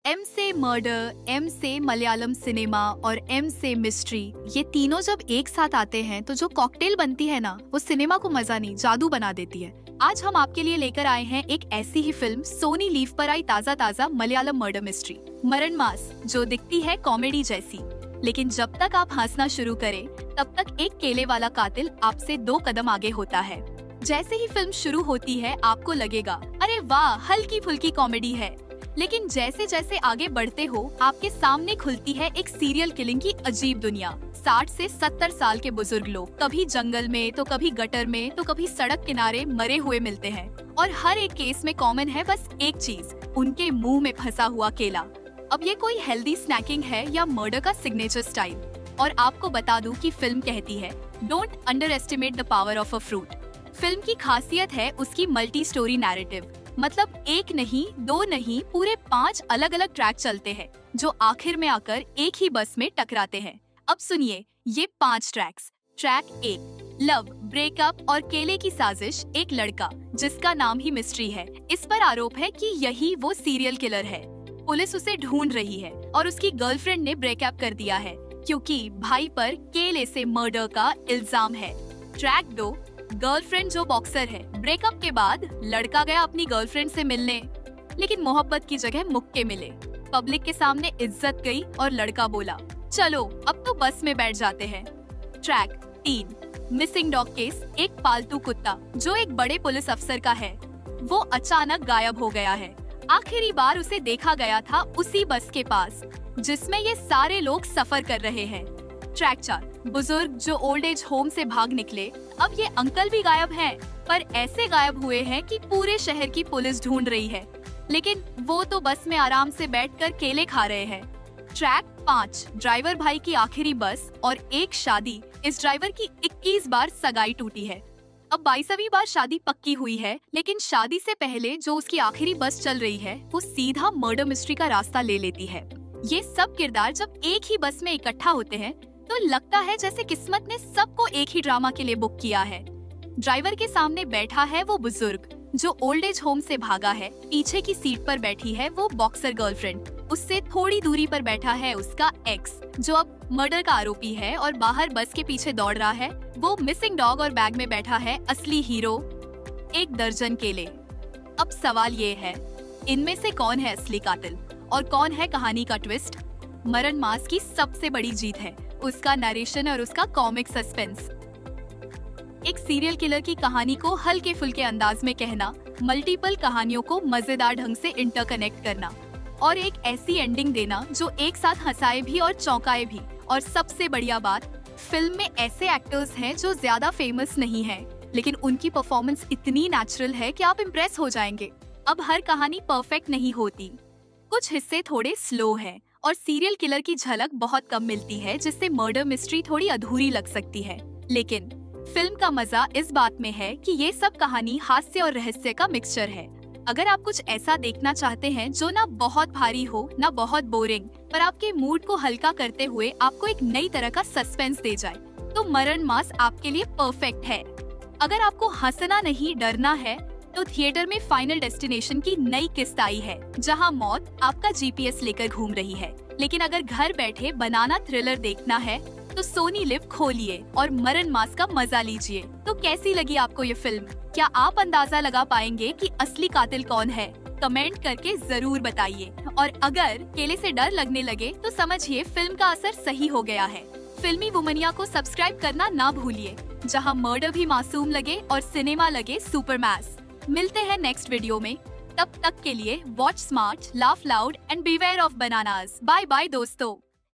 M से murder, M से Malayalam cinema और एम से मिस्ट्री, ये तीनों जब एक साथ आते हैं तो जो कॉकटेल बनती है ना, वो सिनेमा को मजा नहीं जादू बना देती है। आज हम आपके लिए लेकर आए हैं एक ऐसी ही फिल्म, सोनी लीव पर आई ताजा मलयालम मर्डर मिस्ट्री मरण मास, जो दिखती है कॉमेडी जैसी, लेकिन जब तक आप हंसना शुरू करें तब तक एक केले वाला कातिल आपसे 2 कदम आगे होता है। जैसे ही फिल्म शुरू होती है आपको लगेगा अरे वाह, हल्की फुल्की कॉमेडी है, लेकिन जैसे जैसे आगे बढ़ते हो आपके सामने खुलती है एक सीरियल किलिंग की अजीब दुनिया। 60 से 70 साल के बुजुर्ग लोग कभी जंगल में तो कभी गटर में तो कभी सड़क किनारे मरे हुए मिलते हैं, और हर एक केस में कॉमन है बस एक चीज, उनके मुंह में फंसा हुआ केला। अब ये कोई हेल्दी स्नैकिंग है या मर्डर का सिग्नेचर स्टाइल? और आपको बता दूं कि फिल्म कहती है don't under estimate the power of a fruit. Film की खासियत है उसकी मल्टी स्टोरी नैरेटिव, मतलब 1 नहीं 2 नहीं पूरे 5 अलग अलग ट्रैक चलते हैं जो आखिर में आकर एक ही बस में टकराते हैं। अब सुनिए ये 5 ट्रैक्स। ट्रैक 1, लव, ब्रेकअप और केले की साजिश। एक लड़का जिसका नाम ही मिस्ट्री है, इस पर आरोप है कि यही वो सीरियल किलर है। पुलिस उसे ढूंढ रही है और उसकी गर्लफ्रेंड ने ब्रेकअप कर दिया है क्योंकि भाई पर केले से मर्डर का इल्जाम है। ट्रैक 2, गर्लफ्रेंड जो बॉक्सर है। ब्रेकअप के बाद लड़का गया अपनी गर्लफ्रेंड से मिलने, लेकिन मोहब्बत की जगह मुक्के मिले। पब्लिक के सामने इज्जत गई और लड़का बोला चलो अब तो बस में बैठ जाते हैं। Track 3, missing dog case. एक पालतू कुत्ता जो एक बड़े पुलिस अफसर का है, वो अचानक गायब हो गया है। आखिरी बार उसे देखा गया था उसी बस के पास जिसमें ये सारे लोग सफर कर रहे हैं। ट्रैक 4, बुजुर्ग जो ओल्ड एज होम से भाग निकले। अब ये अंकल भी गायब हैं, पर ऐसे गायब हुए हैं कि पूरे शहर की पुलिस ढूंढ रही है, लेकिन वो तो बस में आराम से बैठकर केले खा रहे हैं। ट्रैक 5, ड्राइवर भाई की आखिरी बस और एक शादी। इस ड्राइवर की 21 बार सगाई टूटी है, अब 22वीं बार शादी पक्की हुई है, लेकिन शादी से पहले जो उसकी आखिरी बस चल रही है वो सीधा मर्डर मिस्ट्री का रास्ता ले लेती है। ये सब किरदार जब एक ही बस में इकट्ठा होते हैं तो लगता है जैसे किस्मत ने सबको एक ही ड्रामा के लिए बुक किया है। ड्राइवर के सामने बैठा है वो बुजुर्ग जो ओल्ड एज होम से भागा है, पीछे की सीट पर बैठी है वो बॉक्सर गर्लफ्रेंड, उससे थोड़ी दूरी पर बैठा है उसका एक्स जो अब मर्डर का आरोपी है, और बाहर बस के पीछे दौड़ रहा है वो मिसिंग डॉग, और बैग में बैठा है असली हीरो 1 दर्जन केले। अब सवाल ये है, इनमें से कौन है असली कातिल और कौन है कहानी का ट्विस्ट? मरण मास की सबसे बड़ी जीत है उसका नरेशन और उसका कॉमिक सस्पेंस। एक सीरियल किलर की कहानी को हल्के फुल्के अंदाज में कहना, मल्टीपल कहानियों को मजेदार ढंग से इंटरकनेक्ट करना, और एक ऐसी एंडिंग देना जो एक साथ हंसाए भी और चौंकाए भी। और सबसे बढ़िया बात, फिल्म में ऐसे एक्टर्स हैं जो ज्यादा फेमस नहीं हैं, लेकिन उनकी परफॉर्मेंस इतनी नेचुरल है कि आप इम्प्रेस हो जाएंगे। अब हर कहानी परफेक्ट नहीं होती, कुछ हिस्से थोड़े स्लो हैं और सीरियल किलर की झलक बहुत कम मिलती है, जिससे मर्डर मिस्ट्री थोड़ी अधूरी लग सकती है। लेकिन फिल्म का मजा इस बात में है कि ये सब कहानी हास्य और रहस्य का मिक्सचर है। अगर आप कुछ ऐसा देखना चाहते हैं जो ना बहुत भारी हो ना बहुत बोरिंग, पर आपके मूड को हल्का करते हुए आपको एक नई तरह का सस्पेंस दे जाए, तो मरण मास आपके लिए परफेक्ट है। अगर आपको हंसना नहीं डरना है तो थिएटर में फाइनल डेस्टिनेशन की नई किस्त आई है, जहां मौत आपका जीपीएस लेकर घूम रही है। लेकिन अगर घर बैठे बनाना थ्रिलर देखना है तो सोनी लिव खोलिए और मरण मास का मजा लीजिए। तो कैसी लगी आपको ये फिल्म? क्या आप अंदाजा लगा पाएंगे कि असली कातिल कौन है? कमेंट करके जरूर बताइए। और अगर केले से डर लगने लगे तो समझिए फिल्म का असर सही हो गया है। फिल्मी वुमनिया को सब्सक्राइब करना ना भूलिए, जहां मर्डर भी मासूम लगे और सिनेमा लगे सुपर मैस। मिलते हैं नेक्स्ट वीडियो में, तब तक के लिए watch smart, laugh loud and beware of bananas. Bye bye दोस्तों।